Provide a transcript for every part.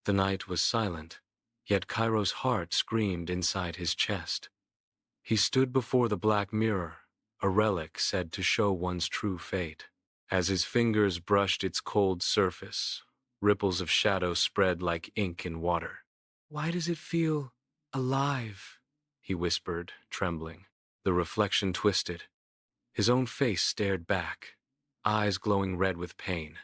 The night was silent, yet Kairo's heart screamed inside his chest. He stood before the black mirror, a relic said to show one's true fate. As his fingers brushed its cold surface, ripples of shadow spread like ink in water. "Why does it feel alive?" he whispered, trembling. The reflection twisted. His own face stared back, eyes glowing red with pain.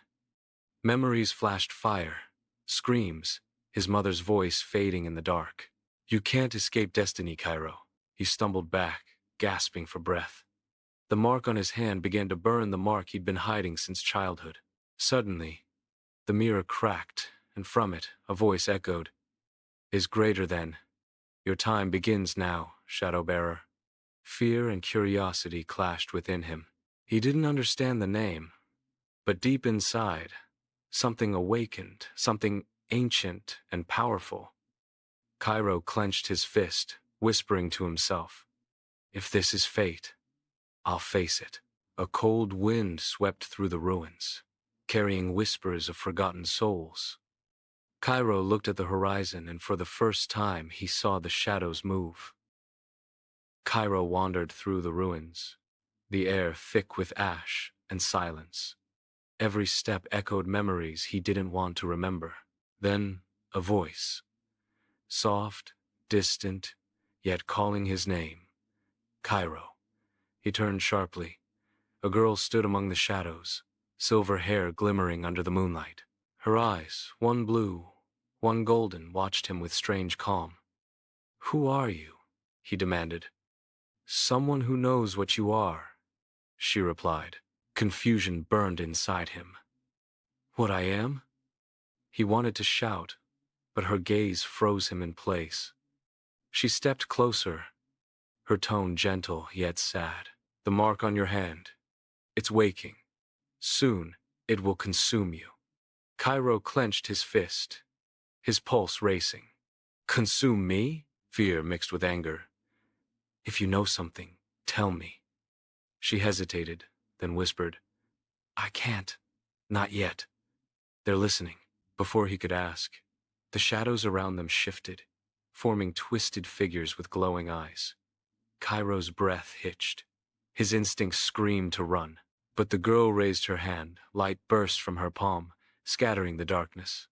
Memories flashed fire, screams, his mother's voice fading in the dark. "You can't escape destiny, Kairo." He stumbled back, gasping for breath. The mark on his hand began to burn the mark he'd been hiding since childhood. Suddenly, the mirror cracked, and from it, a voice echoed, "Is greater than. Your time begins now, Shadow-bearer." Fear and curiosity clashed within him. He didn't understand the name, but deep inside, something awakened, something ancient and powerful. Kairo clenched his fist, whispering to himself, "If this is fate, I'll face it." A cold wind swept through the ruins, carrying whispers of forgotten souls. Kairo looked at the horizon, and for the first time he saw the shadows move. Kairo wandered through the ruins, the air thick with ash and silence. Every step echoed memories he didn't want to remember. Then, a voice. Soft, distant, yet calling his name. Kairo. He turned sharply. A girl stood among the shadows, silver hair glimmering under the moonlight. Her eyes, one blue, one golden, watched him with strange calm. "Who are you?" he demanded. "Someone who knows what you are," she replied. Confusion burned inside him. "What I am?" He wanted to shout, but her gaze froze him in place. She stepped closer, her tone gentle yet sad. "The mark on your hand. It's waking. Soon, it will consume you." Kairo clenched his fist, his pulse racing. "Consume me?" Fear mixed with anger. "If you know something, tell me." She hesitated, then whispered, "I can't. Not yet." "They're listening." Before he could ask, the shadows around them shifted, forming twisted figures with glowing eyes. Kairo's breath hitched. His instincts screamed to run, but the girl raised her hand, light burst from her palm, scattering the darkness.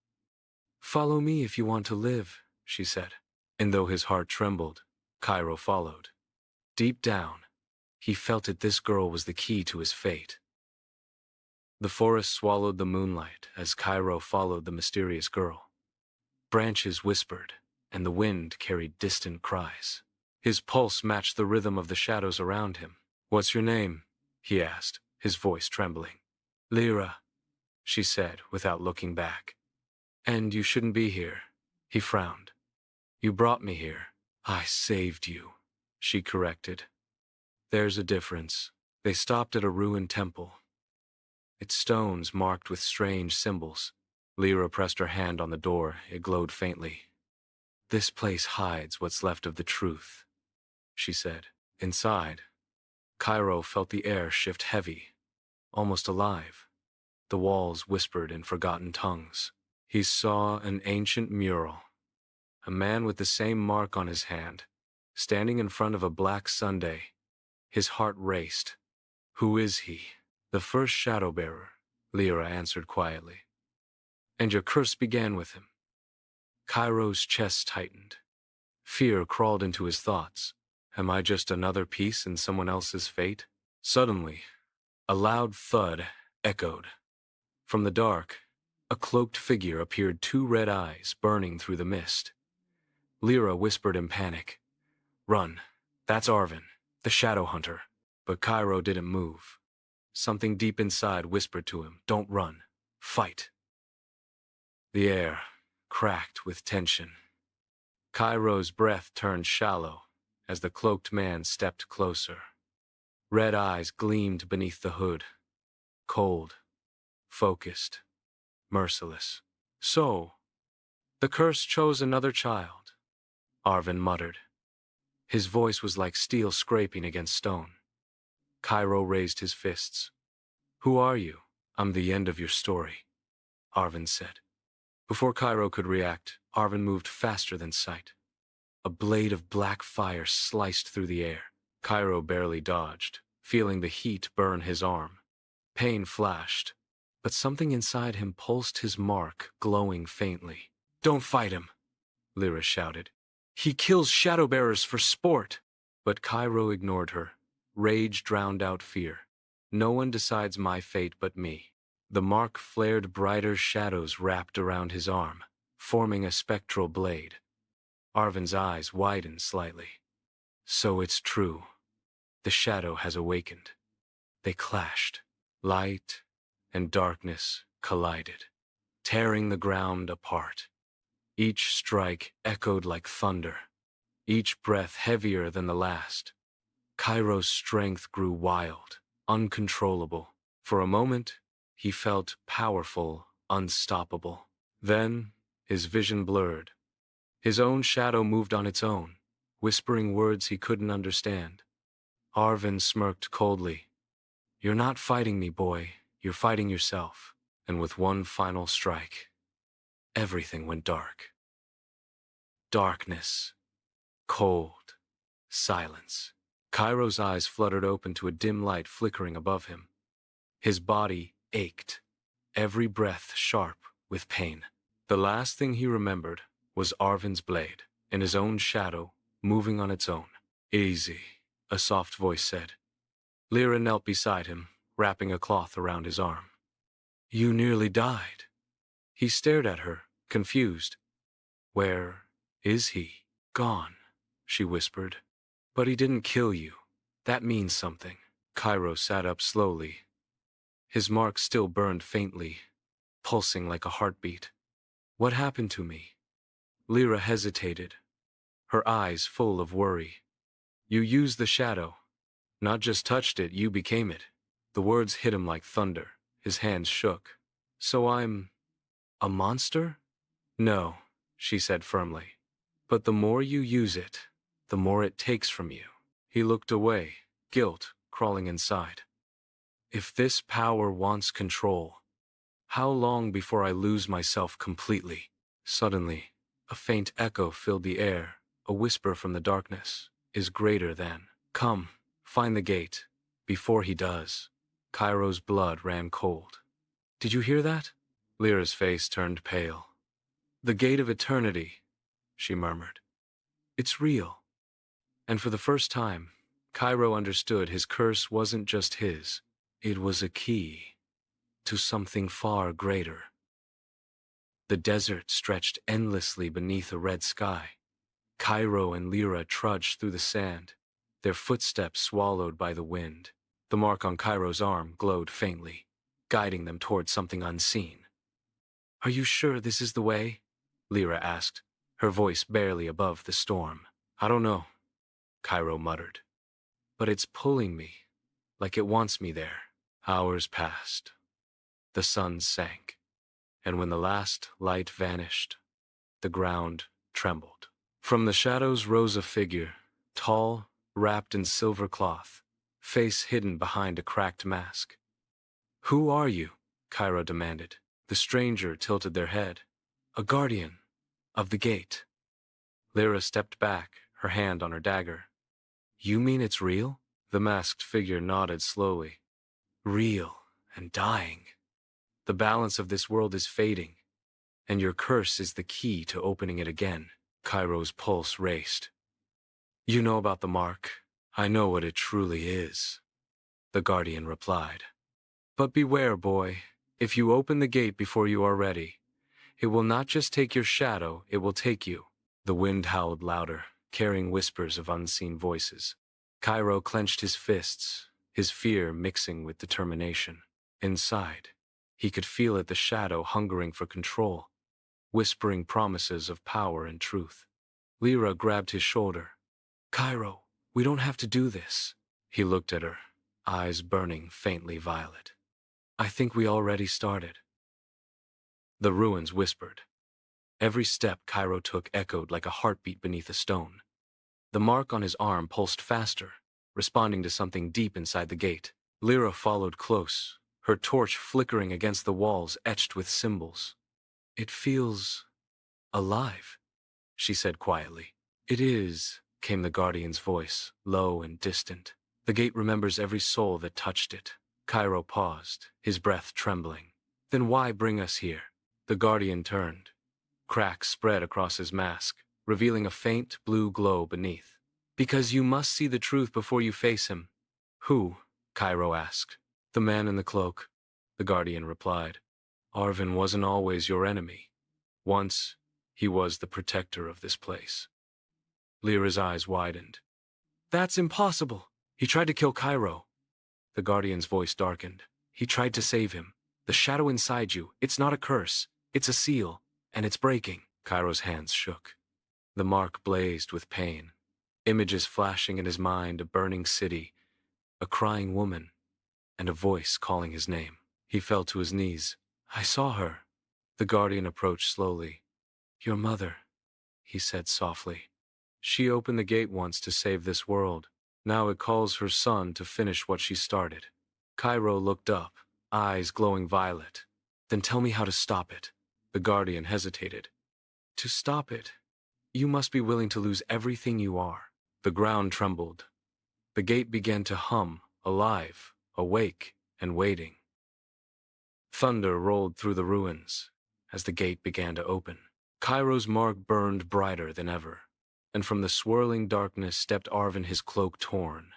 "Follow me if you want to live," she said. And though his heart trembled, Kairo followed. Deep down, he felt that this girl was the key to his fate. The forest swallowed the moonlight as Kairo followed the mysterious girl. Branches whispered, and the wind carried distant cries. His pulse matched the rhythm of the shadows around him. "What's your name?" he asked, his voice trembling. "Lira," she said, without looking back. "And you shouldn't be here." He frowned. "You brought me here." "I saved you," she corrected. "There's a difference." They stopped at a ruined temple, its stones marked with strange symbols. Lira pressed her hand on the door. It glowed faintly. "This place hides what's left of the truth," she said. Inside, Kairo felt the air shift heavy, almost alive. The walls whispered in forgotten tongues. He saw an ancient mural, a man with the same mark on his hand, standing in front of a black Sunday. His heart raced. "Who is he?" "The first shadow-bearer," Lira answered quietly. "And your curse began with him." Kairo's chest tightened. Fear crawled into his thoughts. Am I just another piece in someone else's fate? Suddenly, a loud thud echoed. From the dark, a cloaked figure appeared, two red eyes burning through the mist. Lira whispered in panic, "Run, that's Arven, the shadow hunter." But Kairo didn't move. Something deep inside whispered to him, "Don't run, fight." The air cracked with tension. Kairo's breath turned shallow as the cloaked man stepped closer. Red eyes gleamed beneath the hood, cold, focused, merciless. "So, the curse chose another child," Arven muttered. His voice was like steel scraping against stone. Kairo raised his fists. "Who are you?" "I'm the end of your story," Arven said. Before Kairo could react, Arven moved faster than sight. A blade of black fire sliced through the air. Kairo barely dodged, feeling the heat burn his arm. Pain flashed, but something inside him pulsed his mark, glowing faintly. "Don't fight him," Lira shouted. "He kills Shadowbearers for sport." But Kairo ignored her. Rage drowned out fear. "No one decides my fate but me." The mark flared brighter, shadows wrapped around his arm, forming a spectral blade. Arven's eyes widened slightly. So it's true. The shadow has awakened. They clashed. Light and darkness collided, tearing the ground apart. Each strike echoed like thunder, each breath heavier than the last. Kairo's strength grew wild, uncontrollable. For a moment, he felt powerful, unstoppable. Then, his vision blurred. His own shadow moved on its own, whispering words he couldn't understand. Arven smirked coldly. "You're not fighting me, boy. You're fighting yourself." And with one final strike, everything went dark. Darkness. Cold. Silence. Kairo's eyes fluttered open to a dim light flickering above him. His body ached, every breath sharp with pain. The last thing he remembered was Arven's blade, in his own shadow, moving on its own. "Easy," a soft voice said. Lira knelt beside him, wrapping a cloth around his arm. "You nearly died." He stared at her, confused. "Where is he?" "Gone," she whispered. "But he didn't kill you. That means something." Kairo sat up slowly. His mark still burned faintly, pulsing like a heartbeat. "What happened to me?" Lira hesitated, her eyes full of worry. "You used the shadow. Not just touched it, you became it." The words hit him like thunder. His hands shook. "So I'm a monster?" "No," she said firmly. "But the more you use it, the more it takes from you." He looked away, guilt crawling inside. "If this power wants control, how long before I lose myself completely?" Suddenly, a faint echo filled the air, a whisper from the darkness. "Is greater than. Come, find the gate, before he does." Kairo's blood ran cold. "Did you hear that?" Lyra's face turned pale. "The gate of eternity," she murmured. "It's real." And for the first time, Kairo understood his curse wasn't just his. It was a key to something far greater. The desert stretched endlessly beneath a red sky. Kairo and Lira trudged through the sand, their footsteps swallowed by the wind. The mark on Kairo's arm glowed faintly, guiding them toward something unseen. "Are you sure this is the way?" Lira asked, her voice barely above the storm. "I don't know," Kairo muttered. "But it's pulling me, like it wants me there." Hours passed. The sun sank, and when the last light vanished, the ground trembled. From the shadows rose a figure, tall, wrapped in silver cloth, face hidden behind a cracked mask. "Who are you?" Kairo demanded. The stranger tilted their head. "A guardian of the gate." Lira stepped back, her hand on her dagger. "You mean it's real?" The masked figure nodded slowly. "Real and dying. The balance of this world is fading, and your curse is the key to opening it again." Kairo's pulse raced. "You know about the mark?" "I know what it truly is," the guardian replied. "But beware, boy. If you open the gate before you are ready, it will not just take your shadow, it will take you." The wind howled louder, carrying whispers of unseen voices. Kairo clenched his fists, his fear mixing with determination. Inside, he could feel it, the shadow hungering for control, whispering promises of power and truth. Lira grabbed his shoulder. "Kairo, we don't have to do this." He looked at her, eyes burning faintly violet. "I think we already started." The ruins whispered. Every step Kairo took echoed like a heartbeat beneath a stone. The mark on his arm pulsed faster, responding to something deep inside the gate. Lira followed close, her torch flickering against the walls etched with symbols. It feels alive, she said quietly. It is, came the guardian's voice, low and distant. The gate remembers every soul that touched it. Kairo paused, his breath trembling. Then why bring us here? The guardian turned. Cracks spread across his mask, revealing a faint blue glow beneath. Because you must see the truth before you face him. Who? Kairo asked. The man in the cloak, the guardian replied. Arven wasn't always your enemy. Once, he was the protector of this place. Lira's eyes widened. That's impossible. He tried to kill Kairo. The guardian's voice darkened. He tried to save him. The shadow inside you, it's not a curse. It's a seal, and it's breaking. Kairo's hands shook. The mark blazed with pain. Images flashing in his mind, a burning city, a crying woman, and a voice calling his name. He fell to his knees. I saw her. The guardian approached slowly. Your mother, he said softly. She opened the gate once to save this world. Now it calls her son to finish what she started. Kairo looked up, eyes glowing violet. Then tell me how to stop it. The guardian hesitated. To stop it, you must be willing to lose everything you are. The ground trembled. The gate began to hum, alive, awake, and waiting. Thunder rolled through the ruins as the gate began to open. Kairo's mark burned brighter than ever, and from the swirling darkness stepped Arven, his cloak torn,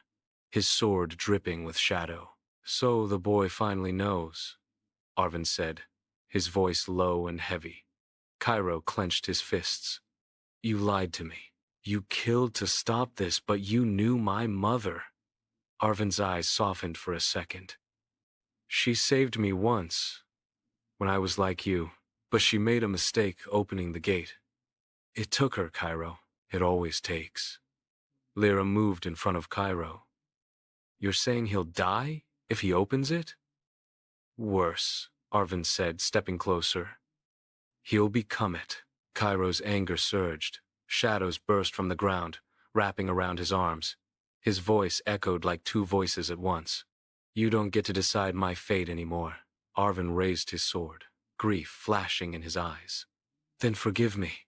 his sword dripping with shadow. So the boy finally knows, Arven said, his voice low and heavy. Kairo clenched his fists. You lied to me. You killed to stop this, but you knew my mother. Arven's eyes softened for a second. She saved me once, when I was like you, but she made a mistake opening the gate. It took her, Kairo. It always takes. Lira moved in front of Kairo. You're saying he'll die if he opens it? Worse, Arven said, stepping closer. He'll become it. Kairo's anger surged. Shadows burst from the ground, wrapping around his arms. His voice echoed like two voices at once. You don't get to decide my fate anymore. Arven raised his sword, grief flashing in his eyes. Then forgive me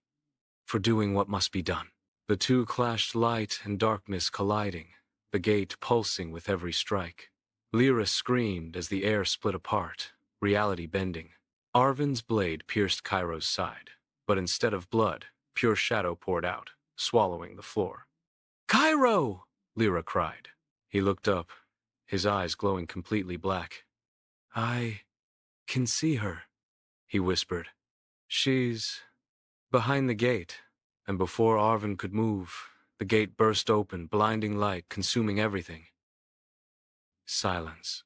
for doing what must be done. The two clashed, light and darkness colliding, the gate pulsing with every strike. Lira screamed as the air split apart, reality bending. Arven's blade pierced Kairo's side, but instead of blood, pure shadow poured out, swallowing the floor. Kairo! Lira cried. He looked up, his eyes glowing completely black. I can see her, he whispered. She's behind the gate, and before Arven could move, the gate burst open, blinding light, consuming everything. Silence.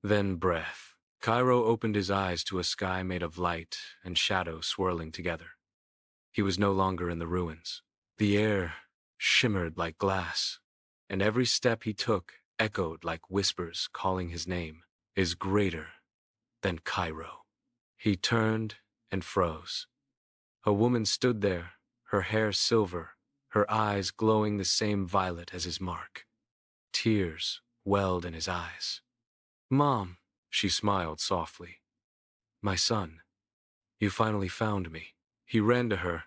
Then breath. Kairo opened his eyes to a sky made of light and shadow swirling together. He was no longer in the ruins. The air shimmered like glass, and every step he took echoed like whispers calling his name, is greater than Kairo. He turned and froze. A woman stood there, her hair silver, her eyes glowing the same violet as his mark. Tears welled in his eyes. Mom, she smiled softly. My son, you finally found me. He ran to her,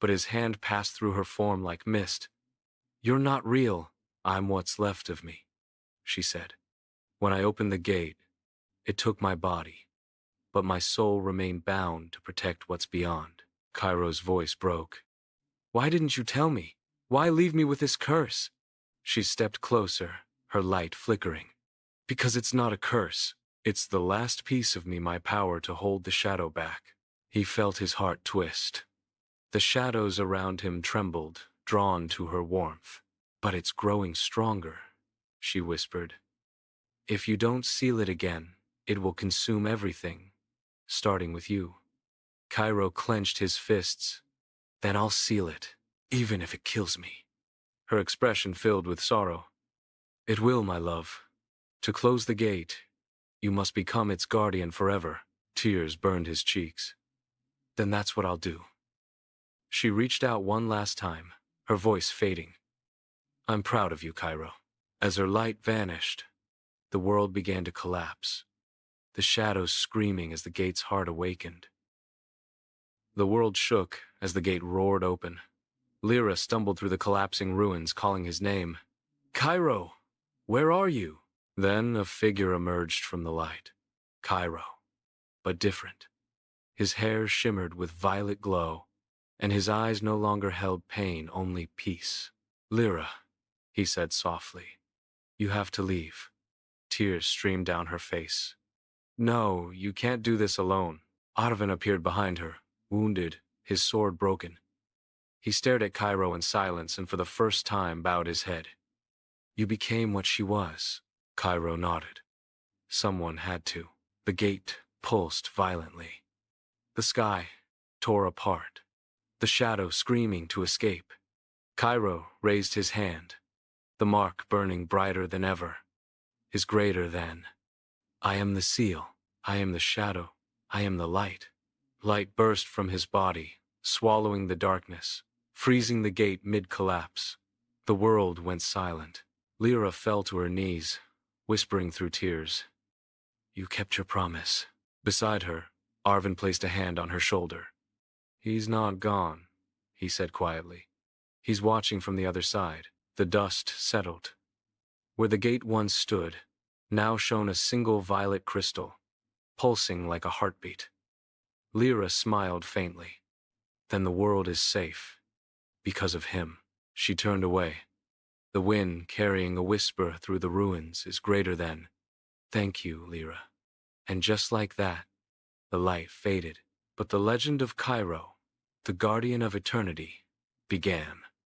but his hand passed through her form like mist. You're not real. I'm what's left of me, she said. When I opened the gate, it took my body, but my soul remained bound to protect what's beyond. Kairo's voice broke. Why didn't you tell me? Why leave me with this curse? She stepped closer, her light flickering. Because it's not a curse. It's the last piece of me, my power to hold the shadow back. He felt his heart twist. The shadows around him trembled, drawn to her warmth. But it's growing stronger, she whispered. If you don't seal it again, it will consume everything, starting with you. Kairo clenched his fists. Then I'll seal it, even if it kills me. Her expression filled with sorrow. It will, my love. To close the gate, you must become its guardian forever. Tears burned his cheeks. Then that's what I'll do. She reached out one last time, her voice fading. I'm proud of you, Kairo. As her light vanished, the world began to collapse, the shadows screaming as the gate's heart awakened. The world shook as the gate roared open. Lira stumbled through the collapsing ruins, calling his name. Kairo, where are you? Then a figure emerged from the light. Kairo, but different. His hair shimmered with violet glow, and his eyes no longer held pain, only peace. Lira, he said softly, you have to leave. Tears streamed down her face. No, you can't do this alone. Arven appeared behind her, wounded, his sword broken. He stared at Kairo in silence and for the first time bowed his head. You became what she was. Kairo nodded. Someone had to. The gate pulsed violently. The sky tore apart, the shadow screaming to escape. Kairo raised his hand, the mark burning brighter than ever. Is greater than. I am the seal, I am the shadow, I am the light. Light burst from his body, swallowing the darkness, freezing the gate mid-collapse. The world went silent. Lira fell to her knees, whispering through tears. You kept your promise. Beside her, Arven placed a hand on her shoulder. He's not gone, he said quietly. He's watching from the other side. The dust settled. Where the gate once stood, now shone a single violet crystal, pulsing like a heartbeat. Lira smiled faintly. Then the world is safe. Because of him. She turned away. The wind carrying a whisper through the ruins is greater than. Thank you, Lira. And just like that, the light faded. But the legend of Kairo, the guardian of eternity, began.